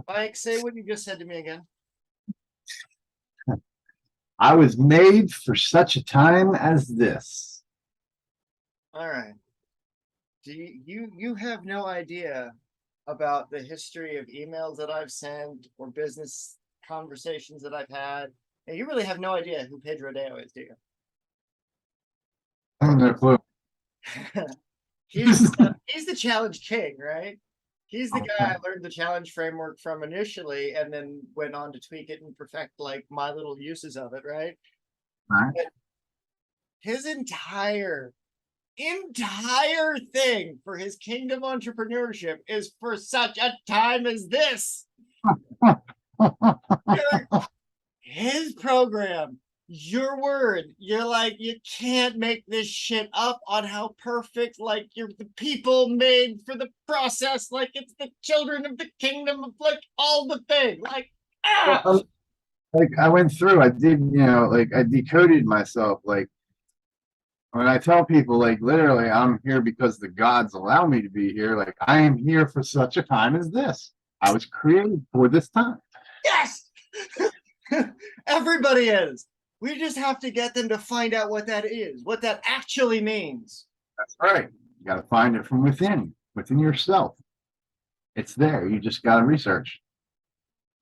Mike, say what you just said to me again. I was made for such a time as this. All right. Do you have no idea about the history of emails that I've sent or business conversations that I've had? And you really have no idea who Pedro Deo is, do I have no clue. you? He's the challenge king, right? He's the guy I learned the challenge framework from initially, and then went on to tweak it and perfect like my little uses of it, right? Right. But his entire thing for his kingdom entrepreneurship is for such a time as this. His program, your word, you're like, you can't make this shit up on how perfect, like, you're the people made for the process, like it's the children of the kingdom of like all the thing, like Well, like I went through, I did, like I decoded myself. Like when I tell people, like literally, I'm here because the gods allow me to be here. Like I am here for such a time as this. I was created for this time. yes. Everybody is. We just have to get them to find out what that is, what that actually means. That's right. You got to find it from within yourself. It's there. You just got to research.